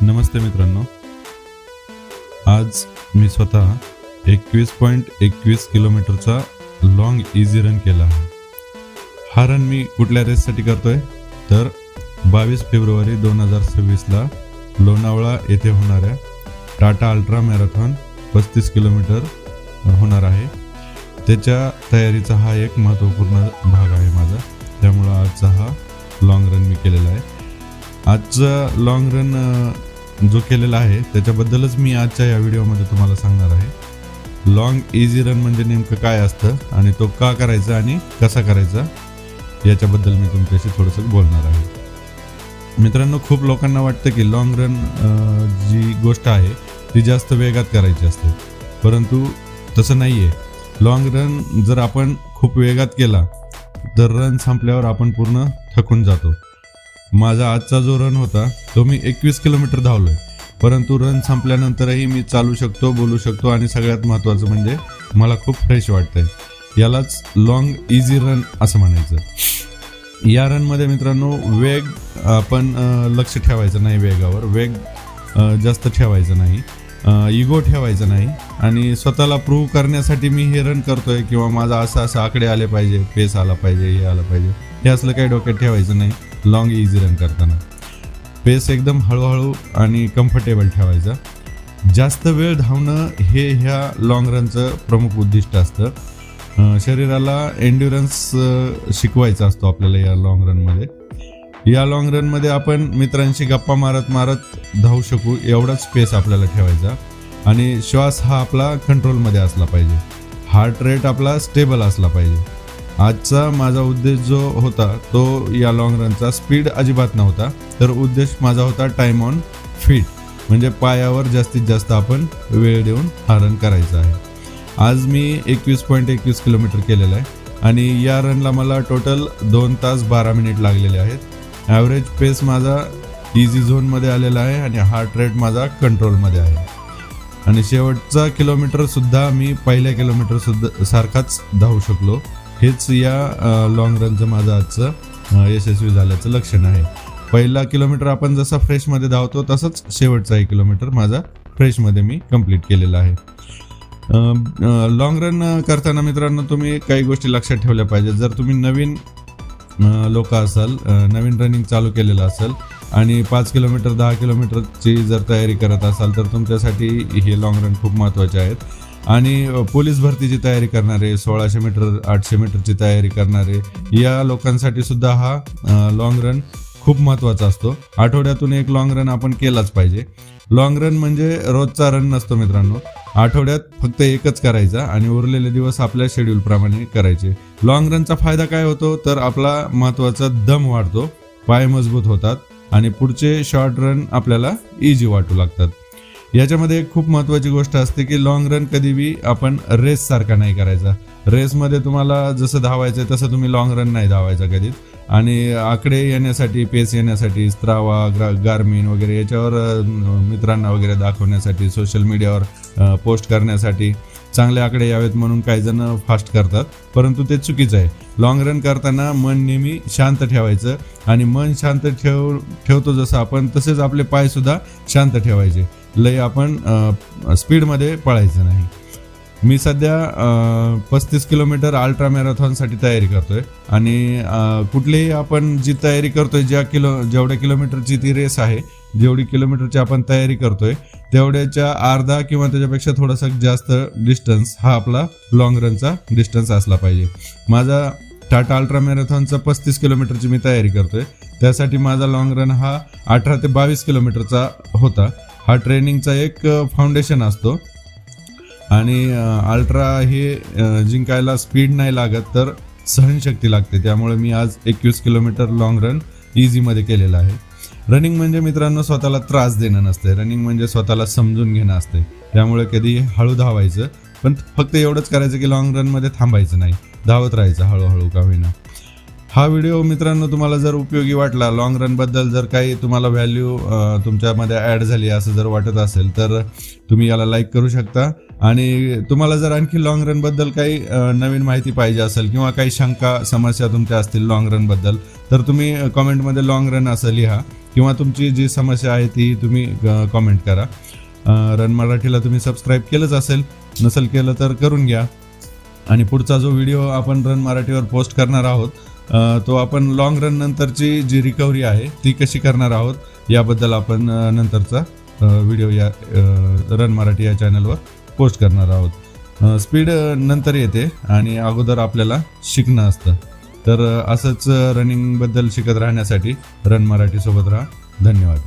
नमस्ते मित्रांनो, आज मी स्वतः 21.21 किलोमीटरचा लॉंग इझी रन केला आहे. हा रन मी कुठल्या रेससाठी करतोय तर 22 फेब्रुवारी 2026ला लोणावळा येथे होणाऱ्या टाटा अल्ट्रा मॅरेथॉन 35 किलोमीटर होणार आहे. त्याच्या तयारीचा हा एक महत्त्वपूर्ण भाग आहे माझा. त्यामुळं आजचा हा लॉंग रन मी केलेला आहे. आजचा लॉंग रन जो केलेला आहे त्याच्याबद्दलच मी आजच्या या व्हिडिओमध्ये तुम्हाला सांगणार आहे. लॉंग इझी रन म्हणजे नेमकं काय असतं आणि तो का करायचा आणि कसा करायचा याच्याबद्दल मी तुमच्याशी थोडंसं बोलणार आहे. मित्रांनो, खूप लोकांना वाटतं की लॉंग रन जी गोष्ट आहे ती जास्त वेगात करायची असते, परंतु तसं नाही आहे. लॉंग रन जर आपण खूप वेगात केला तर रन संपल्यावर आपण पूर्ण थकून जातो. माझा आजचा जो रन होता तो मी 21 किलोमीटर धावलोय, परंतु रन संपल्यानंतरही मी चालू शकतो, बोलू शकतो आणि सगळ्यात महत्त्वाचं म्हणजे मला खूप फ्रेश वाटतंय. यालाच लॉंग इझी रन असं म्हणायचं. या रनमध्ये मित्रांनो वेग आपण लक्ष ठेवायचं नाही, वेगावर वेग जास्त ठेवायचं नाही, इगो ठेवायचं नाही आणि स्वतःला प्रूव्ह करण्यासाठी मी हे रन करतोय किंवा माझा असं आकडे आले पाहिजे, पेस आला पाहिजे, हे आलं पाहिजे, हे असलं काही डोक्यात ठेवायचं नाही. लॉंग इझी रन करताना पेस एकदम हळूहळू आणि कम्फर्टेबल ठेवायचा. जास्त वेळ धावणं हे ह्या लॉंग रनचं प्रमुख उद्दिष्ट असतं. शरीराला एन्ड्युरन्स शिकवायचा असतो आपल्याला या लॉंग रनमध्ये. या लॉंग रनमध्ये आपण मित्रांशी गप्पा मारत मारत धावू शकू एवढाच पेस आपल्याला ठेवायचा आणि श्वास हा आपला कंट्रोलमध्ये असला पाहिजे. हार्ट रेट आपला स्टेबल असला पाहिजे. आजचा माझा उद्देश जो होता तो या लॉंग रनचा स्पीड अजिबात नव्हता, तर उद्देश माझा होता टाइम ऑन फीट, म्हणजे पायावर जास्तीत जास्त आपण वेळ देऊन हा रन करायचा आहे. आज मी 21.21 किलोमीटर केलेला आहे आणि या रनला मला टोटल 2 तास 12 मिनिट लागलेले आहेत. ॲव्हरेज पेस माझा इझी झोनमध्ये आलेला आहे आणि हार्ट रेट माझा कंट्रोलमध्ये आहे आणि शेवटचा किलोमीटरसुद्धा मी पहिल्या किलोमीटर सारखाच धावू शकलो. हेच या लॉंग रनचं माझं आजचं यशस्वी झाल्याचं लक्षण आहे. पहिला किलोमीटर आपण जसा फ्रेशमध्ये धावतो तसंच शेवटचा 1 किलोमीटर माझा फ्रेशमध्ये मी कंप्लीट केलेला आहे. लॉंग रन करताना मित्रांनो तुम्ही काही गोष्टी लक्षात ठेवल्या पाहिजेत. जर तुम्ही नवीन लोक असाल, नवीन रनिंग चालू केलेलं असेल आणि 5 किलोमीटर 10 किलोमीटरची जर तयारी करत असाल तर तुमच्यासाठी हे लॉंग रन खूप महत्त्वाचे आहेत. आणि पोलीस भरतीची तयारी करणारे, 1600 मीटर 800 मीटरची तयारी करणारे या लोकांसाठी सुद्धा हा लॉंग रन खूप महत्त्वाचा असतो. आठवड्यातून एक लॉंग रन आपण केलाच पाहिजे. लॉंग रन म्हणजे रोजचा रन नसतो मित्रांनो. आठवड्यात फक्त एकच करायचा आणि उरलेले दिवस आपल्या शेड्यूलप्रमाणे करायचे. लॉंग रनचा फायदा काय होतो तर आपला महत्त्वाचा दम वाढतो, पाय मजबूत होतात आणि पुढचे शॉर्ट रन आपल्याला इझी वाटू लागतात. याच्यामध्ये एक खूप महत्त्वाची गोष्ट असते की लॉंग रन कधीही आपण रेस सारखा नाही करायचा. रेसमध्ये तुम्हाला जसं धावायचं आहे तसं तुम्ही लॉंग रन नाही धावायचा कधीच. आणि आकडे येण्यासाठी, पेस येण्यासाठी स्ट्रावा, गार्मिन वगैरे याच्यावर मित्रांना वगैरे दाखवण्यासाठी, सोशल मीडियावर पोस्ट करण्यासाठी चांगले आकडे यावेत म्हणून काही जण फास्ट करतात, परंतु ते चुकीचं आहे. लॉंग रन करताना मन नेहमी शांत ठेवायचं आणि मन शांत ठेवतो जसं आपण तसेच आपले पायसुद्धा शांत ठेवायचे. लय आपण स्पीडमध्ये पळायचं नाही. मी सध्या 35 किलोमीटर अल्ट्रा मॅरेथॉनसाठी तयारी करतोय आणि कुठलीही आपण जी तयारी करतोय, जेवढ्या किलोमीटरची ती रेस आहे, जेवढी किलोमीटरची आपण तयारी करतोय तेवढ्याच्या अर्धा किंवा त्याच्यापेक्षा थोडासा जास्त डिस्टन्स हा आपला लॉंग रनचा डिस्टन्स असला पाहिजे. माझा टाटा अल्ट्रा मॅरेथॉनचा 35 किलोमीटरची मी तयारी करतोय. त्यासाठी माझा लॉंग रन हा 18 ते 22 किलोमीटरचा होता. हा ट्रेनिंगचा एक फाउंडेशन असतो आणि अल्ट्रा हे जिंकायला स्पीड नाही लागत तर सहनशक्ती लागते. त्यामुळे मी आज 21 किलोमीटर लॉंग रन इझीमध्ये केलेला आहे. रनिंग म्हणजे मित्रांनो स्वतःला त्रास देणं नसते, रनिंग म्हणजे स्वतःला समजून घेणं असते. त्यामुळे कधी हळू धावायचं, पण फक्त एवढंच करायचं की लॉंग रनमध्ये थांबायचं नाही, धावत राहायचं हळूहळू का होईना. हा व्हिडिओ मित्रांनो तुम्हाला जर उपयोगी वाटला, लॉंग रनबद्दल जर काही तुम्हाला व्हॅल्यू तुमच्यामध्ये ॲड झाली असं जर वाटत असेल तर तुम्ही याला लाईक करू शकता. आणि तुम्हाला जर आणखी लॉंग रनबद्दल काही नवीन माहिती पाहिजे असेल किंवा काही शंका समस्या तुमच्या असतील लॉंग रनबद्दल, तर तुम्ही कॉमेंटमध्ये लॉंग रन असं लिहा किंवा तुमची जी समस्या आहे ती तुम्ही कॉमेंट करा. रन मराठीला तुम्ही सबस्क्राईब केलंच असेल, नसेल केलं तर करून घ्या. आणि पुढचा जो व्हिडिओ आपण रन मराठीवर पोस्ट करणार आहोत तो आपण लॉंग रन नंतरची जी रिकव्हरी आहे ती कशी करणार आहोत याबद्दल आपण नंतरचा व्हिडिओ या रन मराठी या चॅनलवर पोस्ट करणार आहोत. स्पीड नंतर येते आणि अगोदर आपल्याला शिकणं असतं. तर असंच रनिंगबद्दल शिकत राहण्यासाठी रन मराठी सोबत राहा. धन्यवाद.